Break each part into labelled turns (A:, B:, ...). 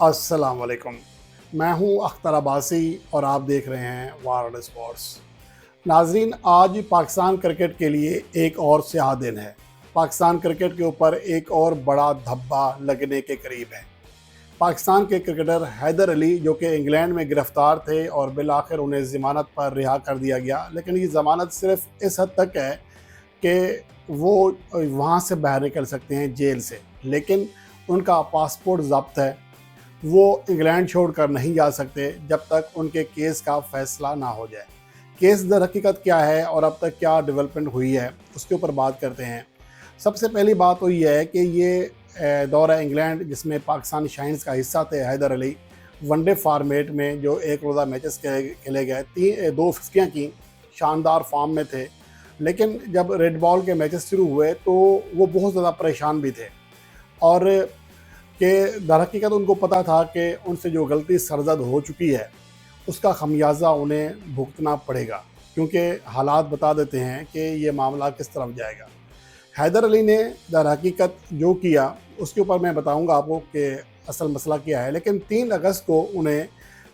A: अस्सलाम वालेकुम। मैं हूं अख्तर अब्बासी और आप देख रहे हैं वर्ल्ड स्पोर्ट्स। नाजरीन, आज पाकिस्तान क्रिकेट के लिए एक और स्याह दिन है। पाकिस्तान क्रिकेट के ऊपर एक और बड़ा धब्बा लगने के करीब है। पाकिस्तान के क्रिकेटर हैदर अली, जो कि इंग्लैंड में गिरफ्तार थे और बिल आखिर उन्हें ज़मानत पर रिहा कर दिया गया, लेकिन ये ज़मानत सिर्फ इस हद तक है कि वो वहाँ से बाहर निकल सकते हैं जेल से, लेकिन उनका पासपोर्ट ज़ब्त है। वो इंग्लैंड छोड़कर नहीं जा सकते जब तक उनके केस का फैसला ना हो जाए। केस दर हकीकत क्या है और अब तक क्या डेवलपमेंट हुई है, उसके ऊपर बात करते हैं। सबसे पहली बात तो ये है कि ये दौरा इंग्लैंड, जिसमें पाकिस्तानी शाइन्स का हिस्सा थे हैदर अली, वनडे फॉर्मेट में जो एक रोज़ा मैचेस खेले गए, दो फिफ्टियाँ की, शानदार फॉर्म में थे। लेकिन जब रेड बॉल के मैचेस शुरू हुए तो वो बहुत ज़्यादा परेशान भी थे और कि दरहकीकत उनको पता था कि उनसे जो गलती सरजद हो चुकी है उसका खमियाजा उन्हें भुगतना पड़ेगा, क्योंकि हालात बता देते हैं कि ये मामला किस तरफ जाएगा। हैदर अली ने दरहकीकत जो किया उसके ऊपर मैं बताऊंगा आपको कि असल मसला क्या है। लेकिन 3 अगस्त को उन्हें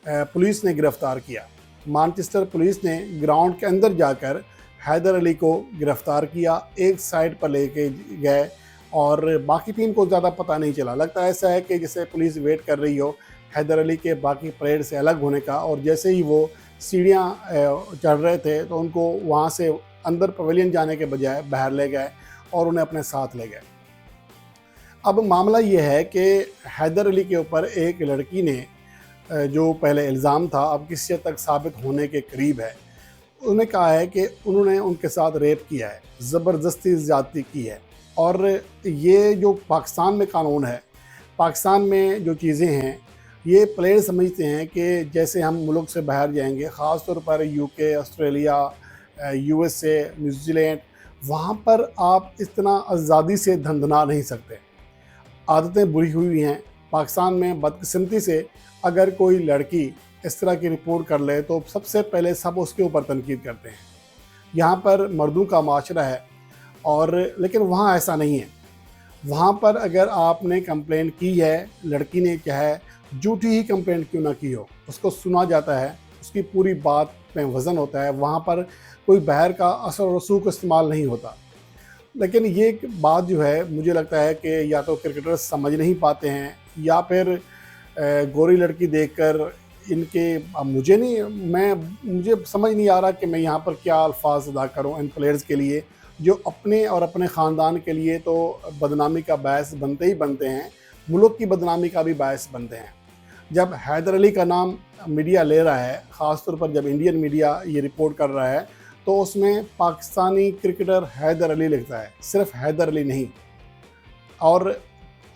A: पुलिस ने गिरफ़्तार किया। मानचेस्टर पुलिस ने ग्राउंड के अंदर जाकर हैदर अली को गिरफ़्तार किया, एक साइड पर लेके गए और बाकी टीम को ज़्यादा पता नहीं चला। लगता ऐसा है कि जैसे पुलिस वेट कर रही हो हैदर अली के बाकी परेड से अलग होने का, और जैसे ही वो सीढ़ियाँ चढ़ रहे थे तो उनको वहाँ से अंदर पवेलियन जाने के बजाय बाहर ले गए और उन्हें अपने साथ ले गए। अब मामला ये है कि हैदर अली के ऊपर एक लड़की ने जो पहले इल्ज़ाम था, अब किसी हद तक साबित होने के करीब है, उन्होंने कहा है कि उन्होंने उनके साथ रेप किया है, ज़बरदस्ती ज़्यादती की है। और ये जो पाकिस्तान में कानून है, पाकिस्तान में जो चीज़ें हैं, ये प्लेयर समझते हैं कि जैसे हम मुल्क से बाहर जाएंगे, ख़ास तौर पर यूके, ऑस्ट्रेलिया, यूएसए, न्यूजीलैंड, वहाँ पर आप इतना आज़ादी से धंधना नहीं सकते। आदतें बुरी हुई हैं। पाकिस्तान में बदकिस्मती से अगर कोई लड़की इस तरह की रिपोर्ट कर ले तो सबसे पहले सब उसके ऊपर तनकीद करते हैं। यहाँ पर मर्दों का माशरा है और लेकिन वहाँ ऐसा नहीं है। वहाँ पर अगर आपने कंप्लेंट की है, लड़की ने चाहे झूठी ही कंप्लेंट क्यों ना की हो, उसको सुना जाता है, उसकी पूरी बात में वज़न होता है। वहाँ पर कोई बाहर का असर और रसूख इस्तेमाल नहीं होता। लेकिन ये बात जो है, मुझे लगता है कि या तो क्रिकेटर्स समझ नहीं पाते हैं या फिर गोरी लड़की देखकर इनके, अब मुझे समझ नहीं आ रहा कि मैं यहाँ पर क्या अल्फाज अदा करूँ इन प्लेयर्स के लिए, जो अपने और अपने ख़ानदान के लिए तो बदनामी का बायस बनते ही बनते हैं, मुल्क की बदनामी का भी बायस बनते हैं। जब हैदर अली का नाम मीडिया ले रहा है, ख़ास तौर पर जब इंडियन मीडिया ये रिपोर्ट कर रहा है, तो उसमें पाकिस्तानी क्रिकेटर हैदर अली लिखता है, सिर्फ हैदर अली नहीं। और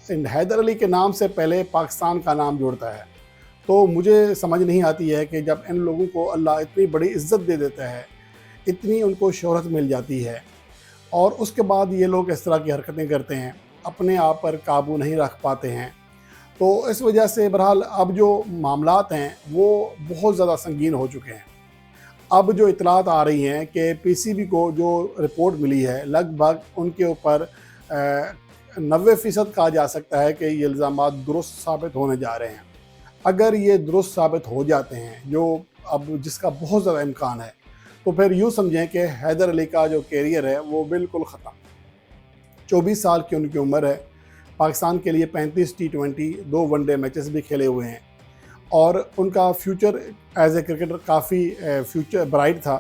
A: हैदर अली के नाम से पहले पाकिस्तान का नाम जोड़ता है। तो मुझे समझ नहीं आती है कि जब इन लोगों को अल्लाह इतनी बड़ी इज़्ज़त दे देता है, इतनी उनको शोहरत मिल जाती है, और उसके बाद ये लोग इस तरह की हरकतें करते हैं, अपने आप पर काबू नहीं रख पाते हैं। तो इस वजह से बहरहाल अब जो मामलात हैं वो बहुत ज़्यादा संगीन हो चुके हैं। अब जो इतलात आ रही हैं कि पीसीबी को जो रिपोर्ट मिली है, लगभग उनके ऊपर 90% कहा जा सकता है कि ये इल्ज़ामात दुरुस्त साबित होने जा रहे हैं। अगर ये दुरुस्त साबित हो जाते हैं, जो अब जिसका बहुत ज़्यादा इम्कान है, तो फिर यूँ समझें कि हैदर अली का जो कैरियर है वो बिल्कुल ख़त्म। 24 साल की उनकी उम्र है। पाकिस्तान के लिए 35 T20, 2 वनडे मैचेस भी खेले हुए हैं और उनका फ्यूचर एज ए क्रिकेटर काफ़ी फ्यूचर ब्राइट था,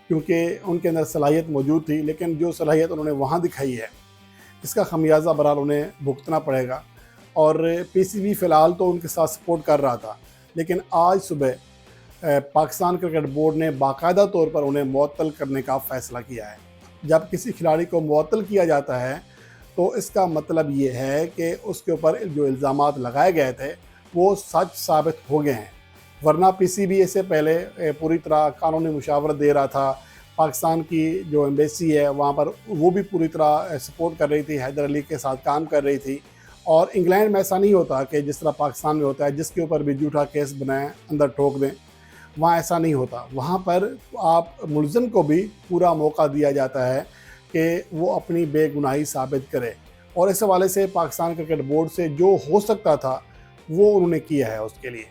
A: क्योंकि उनके अंदर सलाहियत मौजूद थी। लेकिन जो सलाहियत उन्होंने वहाँ दिखाई है, इसका खमियाजा बहरहाल उन्हें भुगतना पड़ेगा। और पीसीबी फ़िलहाल तो उनके साथ सपोर्ट कर रहा था, लेकिन आज सुबह पाकिस्तान क्रिकेट बोर्ड ने बाकायदा तौर पर उन्हें मुअत्तल करने का फ़ैसला किया है। जब किसी खिलाड़ी को मुअत्तल किया जाता है तो इसका मतलब ये है कि उसके ऊपर जो इल्ज़ामात लगाए गए थे वो सच साबित हो गए हैं। वरना पीसीबी इससे पहले पूरी तरह कानूनी मुशावरत दे रहा था। पाकिस्तान की जो एम्बेसी है वहाँ पर वो भी पूरी तरह सपोर्ट कर रही थी, हैदर अली के साथ काम कर रही थी। और इंग्लैंड में ऐसा नहीं होता कि जिस तरह पाकिस्तान में होता है, जिसके ऊपर भी झूठा केस बनाएं अंदर ठोक दें, वहाँ ऐसा नहीं होता। वहाँ पर आप मुलज़िम को भी पूरा मौका दिया जाता है कि वो अपनी बेगुनाही साबित करे। और इस हवाले से पाकिस्तान क्रिकेट बोर्ड से जो हो सकता था وہ انہوں نے کیا ہے اس کے لیے.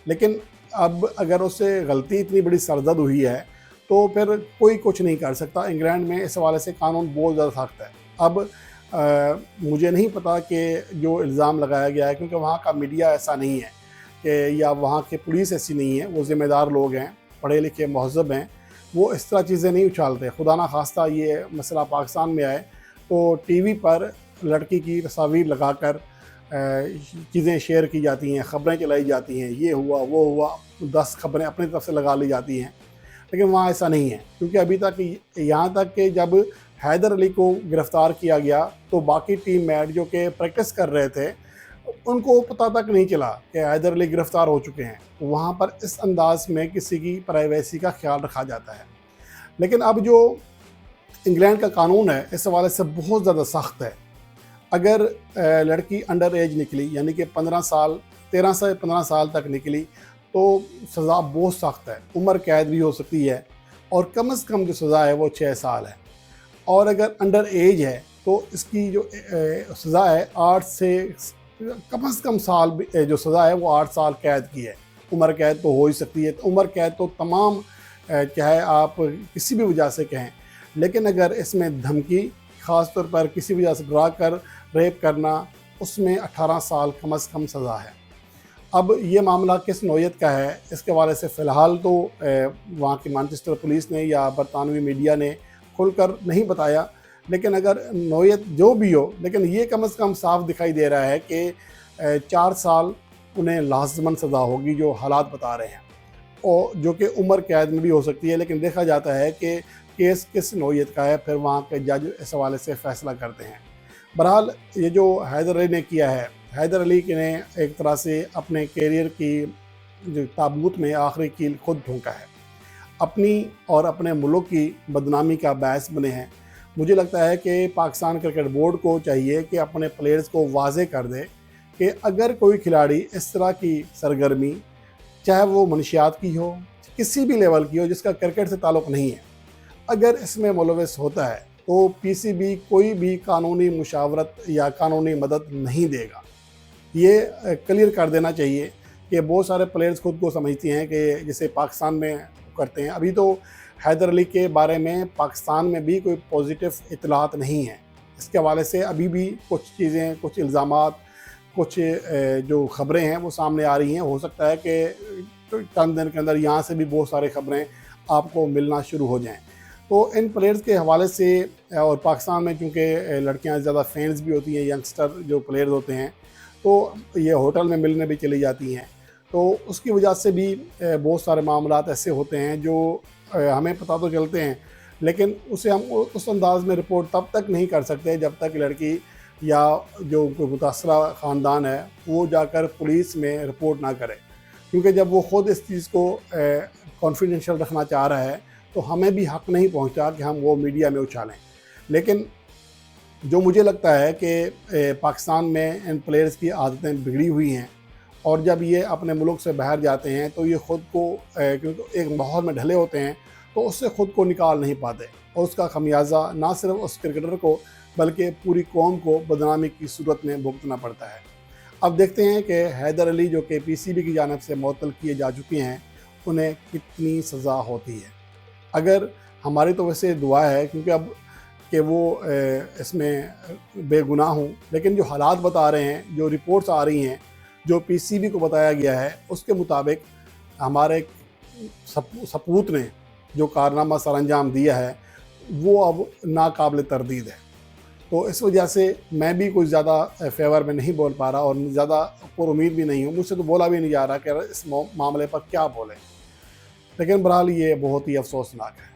A: لیکن اب اگر اس سے غلطی اتنی بڑی سرزد ہوئی ہے تو پھر کوئی کچھ نہیں کر سکتا. انگلینڈ میں اس حوالے سے قانون بہت زیادہ سخت ہے. اب مجھے نہیں پتا کہ جو الزام لگایا گیا ہے، کیونکہ وہاں کا میڈیا ایسا نہیں ہے کہ یا وہاں کے پولیس ایسی نہیں ہے، وہ ذمہ دار لوگ ہیں، پڑھے لکھے مہذب ہیں، وہ اس طرح چیزیں نہیں اچھالتے. خدا نہ خواستہ یہ مسئلہ پاکستان میں آئے تو ٹی وی پر لڑکی کی تصاویر لگا کر چیزیں شیئر کی جاتی ہیں، خبریں چلائی جاتی ہیں، یہ ہوا وہ ہوا، 10 خبریں اپنی طرف سے لگا لی جاتی ہیں. لیکن وہاں ایسا نہیں ہے، کیونکہ ابھی تک یہاں تک کہ جب حیدر علی کو گرفتار کیا گیا تو باقی ٹیم میٹ جو کہ پریکٹس کر رہے تھے ان کو پتہ تک نہیں چلا کہ حیدر علی گرفتار ہو چکے ہیں. وہاں پر اس انداز میں کسی کی پرائیویسی کا خیال رکھا جاتا ہے. لیکن اب جو انگلینڈ کا قانون ہے اس حوالے سے بہت زیادہ سخت ہے. اگر لڑکی انڈر ایج نکلی، یعنی کہ 13 سے 15 سال تک نکلی، تو سزا بہت سخت ہے. عمر قید بھی ہو سکتی ہے، اور کم از کم جو سزا ہے وہ 6 سال ہے. اور اگر انڈر ایج ہے تو اس کی جو سزا ہے 8 سے کم از کم سال جو سزا ہے وہ 8 سال قید کی ہے. عمر قید تو ہو ہی سکتی ہے. عمر قید تو تمام چاہے آپ کسی بھی وجہ سے کہیں، لیکن اگر اس میں دھمکی، خاص طور پر کسی وجہ سے ڈرا کر ریپ کرنا، اس میں 18 سال کم از کم سزا ہے. اب یہ معاملہ کس نوعیت کا ہے اس کے حوالے سے فی الحال تو وہاں کی مانچسٹر پولیس نے یا برطانوی میڈیا نے کھل کر نہیں بتایا. لیکن اگر نوعیت جو بھی ہو، لیکن یہ کم از کم صاف دکھائی دے رہا ہے کہ 4 سال انہیں لازماً سزا ہوگی جو حالات بتا رہے ہیں، اور جو کہ عمر قید میں بھی ہو سکتی ہے. لیکن دیکھا جاتا ہے کہ کیس کس نوعیت کا ہے، پھر وہاں کے جج اس حوالے سے فیصلہ کرتے ہیں. بہرحال یہ جو حیدر علی نے کیا ہے، حیدر علی نے ایک طرح سے اپنے کیریئر کی جو تابوت میں آخری کیل خود ٹھونکا ہے، اپنی اور اپنے ملک کی بدنامی کا باعث بنے ہیں. مجھے لگتا ہے کہ پاکستان کرکٹ بورڈ کو چاہیے کہ اپنے پلیئرز کو واضح کر دے کہ اگر کوئی کھلاڑی اس طرح کی سرگرمی، چاہے وہ منشیات کی ہو، کسی بھی لیول کی ہو جس کا کرکٹ سے تعلق نہیں ہے، اگر اس میں ملوث ہوتا ہے تو پی سی بی کوئی بھی قانونی مشاورت یا قانونی مدد نہیں دے گا. یہ کلیئر کر دینا چاہیے کہ بہت سارے پلیئرز خود کو سمجھتے ہیں کہ جسے پاکستان میں کرتے ہیں. ابھی تو حیدر علی کے بارے میں پاکستان میں بھی کوئی پوزیٹیو اطلاعات نہیں ہیں. اس کے حوالے سے ابھی بھی کچھ چیزیں، کچھ الزامات، کچھ جو خبریں ہیں وہ سامنے آ رہی ہیں. ہو سکتا ہے کہ چند دن کے اندر یہاں سے بھی بہت سارے خبریں آپ کو ملنا شروع ہو جائیں. تو ان پلیئرز کے حوالے سے، اور پاکستان میں چونکہ لڑکیاں زیادہ فینز بھی ہوتی ہیں، ینگسٹر جو پلیئرز ہوتے ہیں، تو یہ ہوٹل میں ملنے بھی چلی جاتی ہیں. تو اس کی وجہ سے بھی بہت سارے معاملات ایسے ہوتے ہیں جو ہمیں پتہ تو چلتے ہیں، لیکن اسے ہم اس انداز میں رپورٹ تب تک نہیں کر سکتے جب تک لڑکی یا جو کوئی متاثرہ خاندان ہے وہ جا کر پولیس میں رپورٹ نہ کرے. کیونکہ جب وہ خود اس چیز کو کانفیڈینشیل رکھنا چاہ رہا ہے تو ہمیں بھی حق نہیں پہنچا کہ ہم وہ میڈیا میں اچھالیں. لیکن جو مجھے لگتا ہے کہ پاکستان میں ان پلیئرز کی عادتیں بگڑی ہوئی ہیں، اور جب یہ اپنے ملک سے باہر جاتے ہیں تو یہ خود کو کیونکہ ایک ماحول میں ڈھلے ہوتے ہیں تو اس سے خود کو نکال نہیں پاتے، اور اس کا خمیازہ نہ صرف اس کرکٹر کو بلکہ پوری قوم کو بدنامی کی صورت میں بھگتنا پڑتا ہے. اب دیکھتے ہیں کہ حیدر علی جو کہ پی سی بی کی جانب سے معطل کیے جا چکے ہیں انہیں کتنی سزا ہوتی ہے. اگر ہماری تو ویسے دعا ہے کیونکہ اب کہ وہ اس میں بے گناہ ہوں، لیکن جو حالات بتا رہے ہیں، جو رپورٹس آ رہی ہیں، جو پی سی بی کو بتایا گیا ہے، اس کے مطابق ہمارے سپوت نے جو کارنامہ سر انجام دیا ہے وہ اب ناقابل تردید ہے. تو اس وجہ سے میں بھی کوئی زیادہ فیور میں نہیں بول پا رہا، اور زیادہ پر امید بھی نہیں ہوں. مجھ سے تو بولا بھی نہیں جا رہا کہ اس معاملے پر کیا بولیں. لیکن بہرحال یہ بہت ہی افسوسناک ہے.